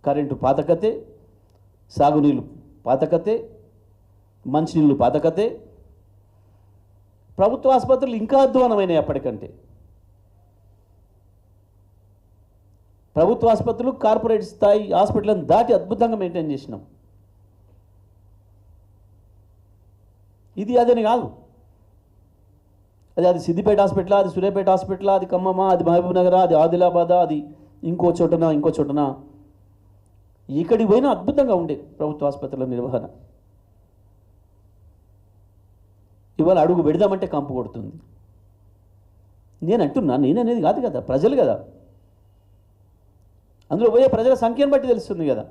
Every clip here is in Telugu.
కరెంటు పాతకతే, సాగునీళ్ళు పాతకతే, మంచినీళ్ళు పాతకతే. ప్రభుత్వ ఆసుపత్రులు ఇంకా అధ్వానమైనవి అప్పటికంటే. ప్రభుత్వ ఆసుపత్రులు కార్పొరేట్ స్థాయి హాస్పిటల్ని దాటి అద్భుతంగా మెయింటైన్ చేసినాం. ఇది అదని కాదు, అది సిద్దిపేట హాస్పిటల్, అది సూర్యాపేట హాస్పిటల్, అది ఖమ్మమ, అది మహబూబ్ నగర్, అది ఆదిలాబాద్, అది ఇంకో చోటన ఇక్కడికి పోయినా అద్భుతంగా ఉండే ప్రభుత్వ ఆసుపత్రుల నిర్వహణ. ఇవాళ అడుగు పెడదామంటే కంపు కొడుతుంది. నేననేది కాదు కదా, ప్రజలు కదా, అందులో పోయే ప్రజల సంఖ్యను బట్టి తెలుస్తుంది కదా.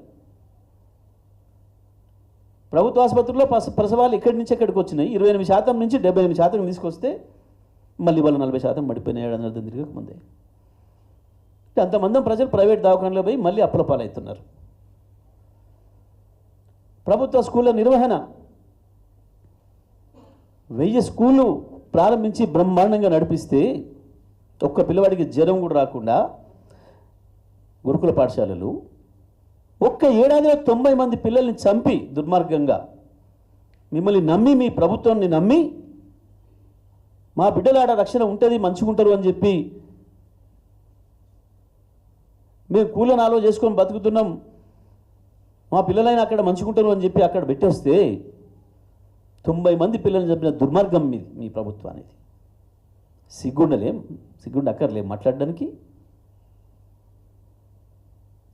ప్రభుత్వ ఆసుపత్రుల్లో ప్రసవాలు ఎక్కడి నుంచి ఎక్కడికి వచ్చినాయి, 28% నుంచి 78% తీసుకొస్తే మళ్ళీ వాళ్ళ 40% పడిపోయినాయి 7 నెలల తిరగక ముందే. అంతమంది ప్రజలు ప్రైవేట్ దవాఖానలో పోయి మళ్ళీ అప్పుల పాలవుతున్నారు. ప్రభుత్వ స్కూళ్ళ నిర్వహణ 1000 స్కూళ్ళు ప్రారంభించి బ్రహ్మాండంగా నడిపిస్తే ఒక్క పిల్లవాడికి జ్వరం కూడా రాకుండా గురుకుల పాఠశాలలు ఒక్క ఏడాదిలో 90 మంది పిల్లల్ని చంపి దుర్మార్గంగా మిమ్మల్ని నమ్మి, మీ ప్రభుత్వాన్ని నమ్మి, మా బిడ్డలాడ రక్షణ ఉంటుంది మంచుకుంటారు అని చెప్పి మేము కూలనాలో చేసుకొని బతుకుతున్నాం, మా పిల్లలైనా అక్కడ మంచుకుంటారు అని చెప్పి అక్కడ పెట్టేస్తే 90 మంది పిల్లల్ని చంపిన దుర్మార్గం మీ ప్రభుత్వానికి. సిగ్గుండక్కర్లేం మాట్లాడడానికి.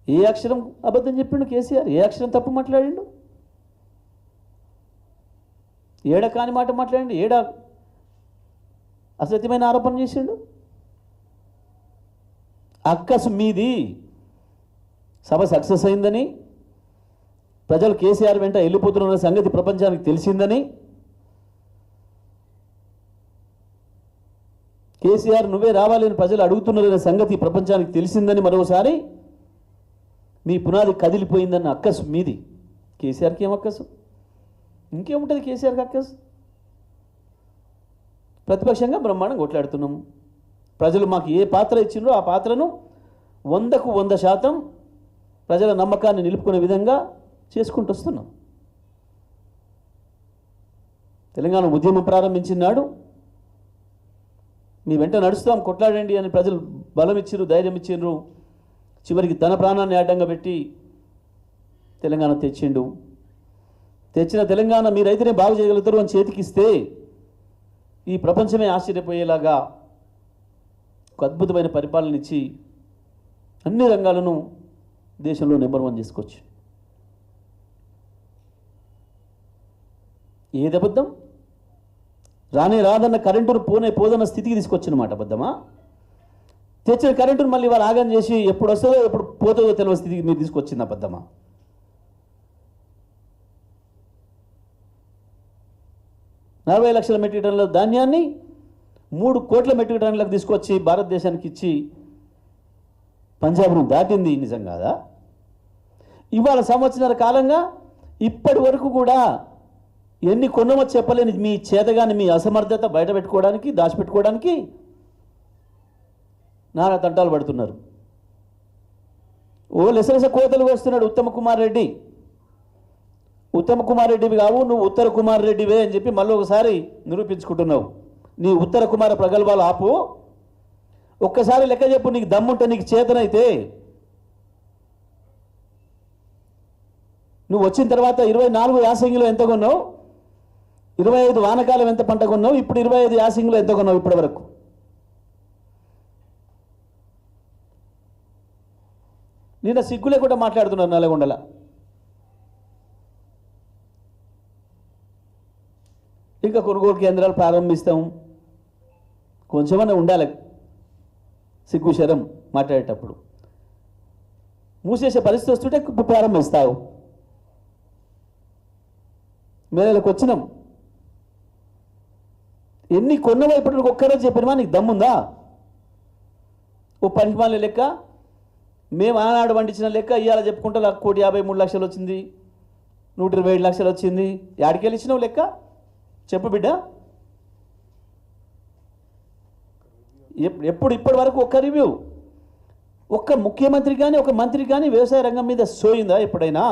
ఏ అక్షరం అబద్ధం చెప్పిండు కేసీఆర్? ఏ అక్షరం తప్పు మాట్లాడిండు? ఏడ కాని మాట మాట్లాడండి, ఏడ అసత్యమైన ఆరోపణ చేసిండు. అక్కసు మీది. సభ సక్సెస్ అయిందని, ప్రజలు కేసీఆర్ వెంట వెళ్ళిపోతున్న సంగతి ప్రపంచానికి తెలిసిందని, కేసీఆర్ నువ్వే రావాలని ప్రజలు అడుగుతున్నారనే సంగతి ప్రపంచానికి తెలిసిందని మరోసారి మీ పునాది కదిలిపోయిందన్న అక్కసు మీది. కేసీఆర్కి ఏం అక్కసు? ఇంకేముంటుంది కేసీఆర్కి అక్కసు? ప్రతిపక్షంగా బ్రహ్మాండం కొట్లాడుతున్నాము. ప్రజలు మాకు ఏ పాత్ర ఇచ్చిండ్రో ఆ పాత్రను 100కు 100% ప్రజల నమ్మకాన్ని నిలుపుకునే విధంగా చేసుకుంటూ వస్తున్నాం. తెలంగాణ ఉద్యమం ప్రారంభించిన నాడు మీ వెంట నడుస్తాం, కొట్లాడండి అని ప్రజలు బలం ఇచ్చిర్రు, ధైర్యం ఇచ్చిండ్రు. చివరికి తన ప్రాణాన్ని అడ్డంగా పెట్టి తెలంగాణ తెచ్చిండు. తెచ్చిన తెలంగాణ మీరైతేనే బాగు చేయగలుగుతారు అని చేతికిస్తే ఈ ప్రపంచమే ఆశ్చర్యపోయేలాగా ఒక అద్భుతమైన పరిపాలన ఇచ్చి అన్ని రంగాలను దేశంలో నెంబర్ 1 చేసుకోవచ్చు. ఏది అబద్ధం? రాదన్న కరెంటును పోదన్న స్థితికి తీసుకొచ్చినమాట అబద్ధమా? తెచ్చిన కరెంటును మళ్ళీ వాళ్ళు ఆగం చేసి ఎప్పుడు వస్తుందో ఎప్పుడు పోతుందో తెలియని స్థితికి మీరు తీసుకొచ్చింది అబద్ధమా? 40 లక్షల మెట్రిక్ టన్నుల ధాన్యాన్ని 3 కోట్ల మెట్రిక్ టన్నులకు తీసుకొచ్చి భారతదేశానికి ఇచ్చి పంజాబ్ను దాటింది నిజం కాదా? ఇవాళ సంవత్సరాల కాలంగా ఇప్పటి వరకు కూడా ఎన్ని కొన్నమో చెప్పలేని మీ చేతగాని మీ అసమర్థత బయట పెట్టుకోవడానికి, దాచిపెట్టుకోవడానికి నానా తంటాలు పడుతున్నారు. లెసలెస కోతలు వస్తున్నాడు ఉత్తమ్ కుమార్ రెడ్డి. ఉత్తమ్ కుమార్ రెడ్డివి కావు, నువ్వు ఉత్తర కుమార్ రెడ్డివే అని చెప్పి మళ్ళీ ఒకసారి నిరూపించుకుంటున్నావు. నీ ఉత్తర కుమార ప్రగల్భాలు ఆపు. ఒక్కసారి లెక్క చెప్పు, నీకు దమ్ముంటే, నీకు చేతనైతే. నువ్వు వచ్చిన తర్వాత 24 యాసంగిలో ఎంత కొన్నావు, 25 వానకాలం ఎంత పంట కొన్నావు, ఇప్పుడు 25 యాసంగిలో ఎంత కొన్నావు ఇప్పటి వరకు? నిన్న సిగ్గులే కూడా మాట్లాడుతున్నారు నల్గొండల. ఇంకా కొనుగోలు కేంద్రాలు ప్రారంభిస్తాం, కొంచెమన్నా ఉండాలి సిగ్గు శరం మాట్లాడేటప్పుడు. మూసేసే పరిస్థితి వస్తుంటే ప్రారంభిస్తావు. మేరకు వచ్చినాం, ఎన్ని కొన్నవో ఇప్పటికి ఒక్కరోజు చెప్పినమా? నీకు దమ్ముందా? ఓ పనికిమాల లెక్క మేము ఆనాడు పండించిన లెక్క ఇవాళ చెప్పుకుంటే 1,53,00,000 వచ్చింది, 127 లక్షలు వచ్చింది. యాడికెళ్ళి ఇచ్చినావు లెక్క చెప్పు బిడ్డ. ఇప్పటి వరకు ఒక్క రివ్యూ ఒక్క ముఖ్యమంత్రి కానీ ఒక మంత్రి కానీ వ్యవసాయ రంగం మీద సోయిందా ఎప్పుడైనా?